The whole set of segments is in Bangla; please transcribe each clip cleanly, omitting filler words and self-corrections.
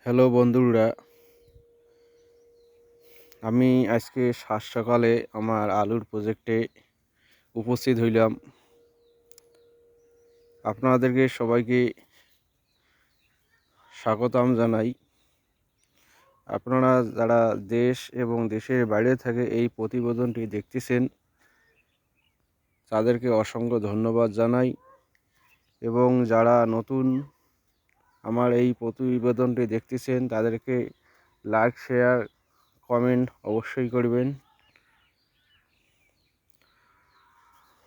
হ্যালো বন্ধুরা, আমি আজকে সাত সকালে আমার আলুর প্রজেক্টে উপস্থিত হইলাম। আপনাদেরকে সবাইকে স্বাগতম জানাই। আপনারা যারা দেশ এবং দেশের বাইরে থেকে এই প্রতিবেদনটি দেখতেছেন তাদেরকে অসংখ্য ধন্যবাদ জানাই, এবং যারা নতুন আমার এই প্রতিবেদনটি দেখতেছেন তাদেরকে লাইক, শেয়ার, কমেন্ট অবশ্যই করবেন।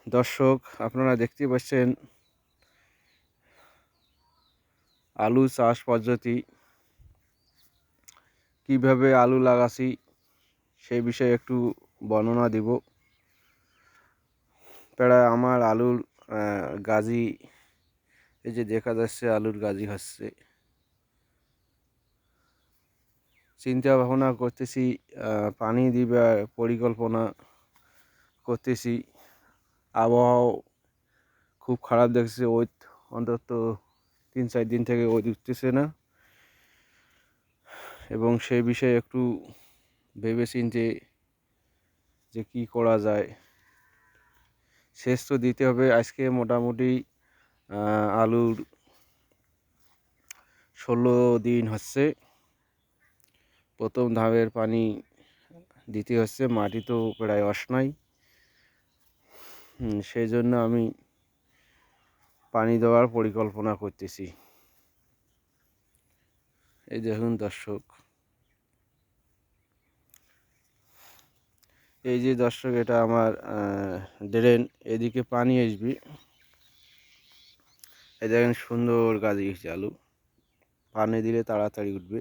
দর্শক, আপনারা দেখতে পাচ্ছেন আলু চাষ পদ্ধতি, কিভাবে আলু লাগাছি সেই বিষয়ে একটু বর্ণনা দিব। প্রায় আমার আলুর গাজি, এই যে দেখা যাচ্ছে আলুর গাজি হচ্ছে। চিন্তা ভাবনা করতেছি, পানি দিবার পরিকল্পনা করতেছি। আবহাওয়া খুব খারাপ দেখছে, ওই অন্তত 3-4 দিন থেকে ওই উঠতেছে না, এবং সেই বিষয়ে একটু ভেবেচিন্তে যে কি করা যায়। সেচ তো দিতে হবে। আজকে মোটামুটি আলুর 16 দিন হচ্ছে। প্রথম ধাপের পানি দিতে হচ্ছে, মাটি তো প্রায় অসনাই। সেই জন্য আমি পানি দেওয়ার পরিকল্পনা করতেছি। এই দেখুন দর্শক, এই যে দর্শক, এটা আমার ড্রেন, এদিকে পানি আসবে। এই দেখেন সুন্দর গাছ গেছে আলু, পানি দিলে তাড়াতাড়ি উঠবে।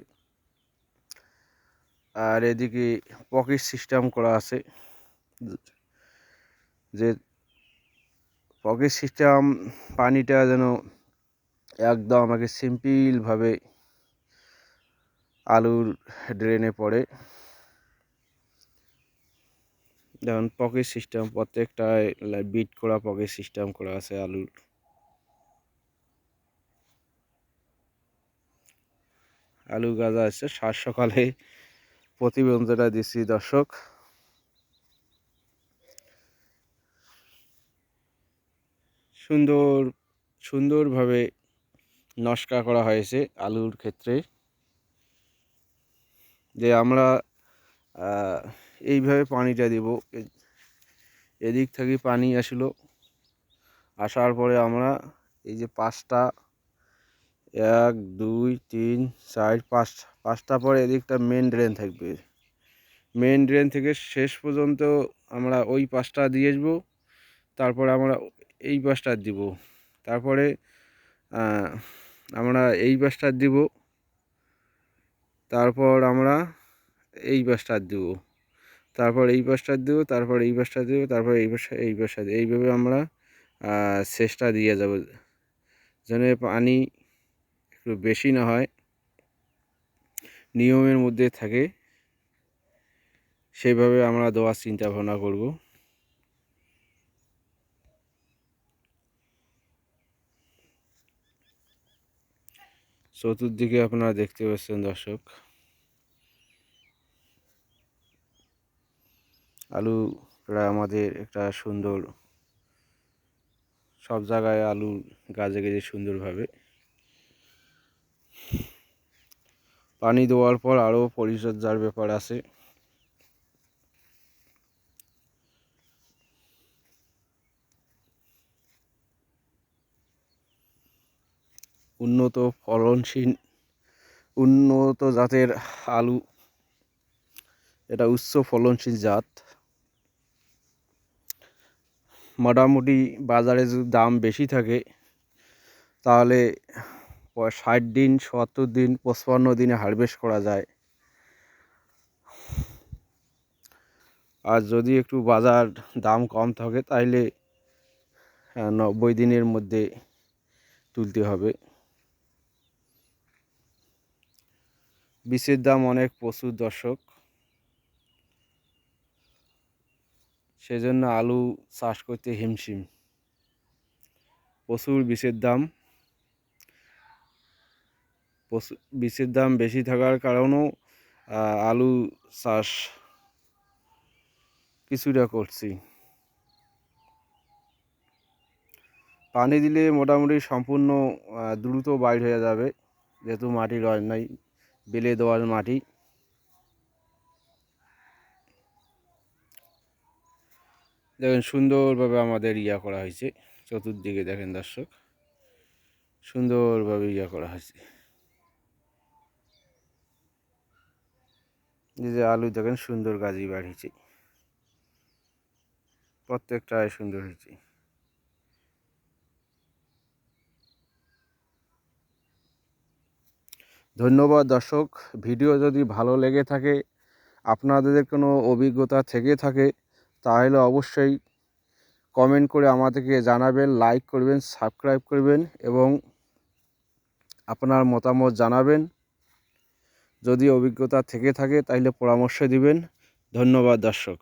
আর এদিকে পকেট সিস্টেম করা আছে, যে পকেট সিস্টেম পানিটা যেন একদম আমাকে সিম্পলভাবে আলুর ড্রেনে পড়ে। যেমন পকেট সিস্টেম, প্রত্যেকটায় বিট করা পকেট সিস্টেম করা আছে আলুর। আলু গাজা আছে। সাত সকালে প্রতিবেদনটা দিচ্ছি দর্শক। সুন্দরভাবে নকশা করা হয়েছে আলুর ক্ষেত্রে, যে আমরা এইভাবে পানিটা দিব। এদিক থেকে পানি আসলো, আসার পরে আমরা এই যে 5টা, 1 2 3 4 5টা পরে এদিকটা মেন ড্রেন থাকবে। মেন ড্রেন থেকে শেষ পর্যন্ত আমরা ওই 5টা দিয়ে আসবো। তারপরে আমরা এই 5টা দিব। তারপরে আমরা এই 5টা দিব। তারপর আমরা এই 5টা দিব। তারপর এই 5টা দিব। তারপর এই 5টা দিব। তারপর এই 5টা দিব। এইভাবে আমরা সেচটা দিয়ে যাব, যেন পানি একটু বেশি না হয়, নিয়মের মধ্যে থাকে। সেইভাবে আমরা দেওয়ার চিন্তা ভাবনা করব। চতুর্দিকে আপনারা দেখতে পাচ্ছেন দর্শক, আলু প্রায় আমাদের একটা সুন্দর, সব জায়গায় আলু গাছে গেছে সুন্দরভাবে। পানি দেওয়ার পর আরও পরিচর্যার ব্যাপার আছে। উন্নত ফলনশীল, উন্নত জাতের আলু, এটা উচ্চ ফলনশীল জাত। মোটামুটি বাজারে যদি দাম বেশি থাকে তাহলে 60 দিন, 70 দিন, 55 দিনে হারভেস্ট করা যায়। আর যদি একটু বাজার দাম কম থাকে তাহলে 90 দিনের মধ্যে তুলতে হবে। বীজের দাম অনেক প্রচুর দর্শক, সেজন্য আলু চাষ করতে হিমশিম। প্রচুর বীজের দাম। বীজের দাম বেশি থাকার কারণেও আলু চাষ কিছুটা করছি। পানি দিলে মোটামুটি সম্পূর্ণ দ্রুত বাইর হয়ে যাবে, যেহেতু মাটি রয় নাই, বেলে দেওয়ার মাটি। দেখেন সুন্দরভাবে আমাদের করা হয়েছে, চতুর্দিকে দেখেন দর্শক, সুন্দরভাবে করা হয়েছে। এই যে আলু দেখেন সুন্দর গাজি বাড়িয়েছে, প্রত্যেকটাই সুন্দর হয়েছে। ধন্যবাদ দর্শক। ভিডিও যদি ভালো লেগে থাকে, আপনাদের কোনো অভিজ্ঞতা থেকে থাকে, তাহলে অবশ্যই কমেন্ট করে আমাদেরকে জানাবেন, লাইক করবেন, সাবস্ক্রাইব করবেন এবং আপনার মতামত জানাবেন। যদি অভিজ্ঞতা থেকে থাকে তাহলে পরামর্শ দিবেন। ধন্যবাদ দর্শক।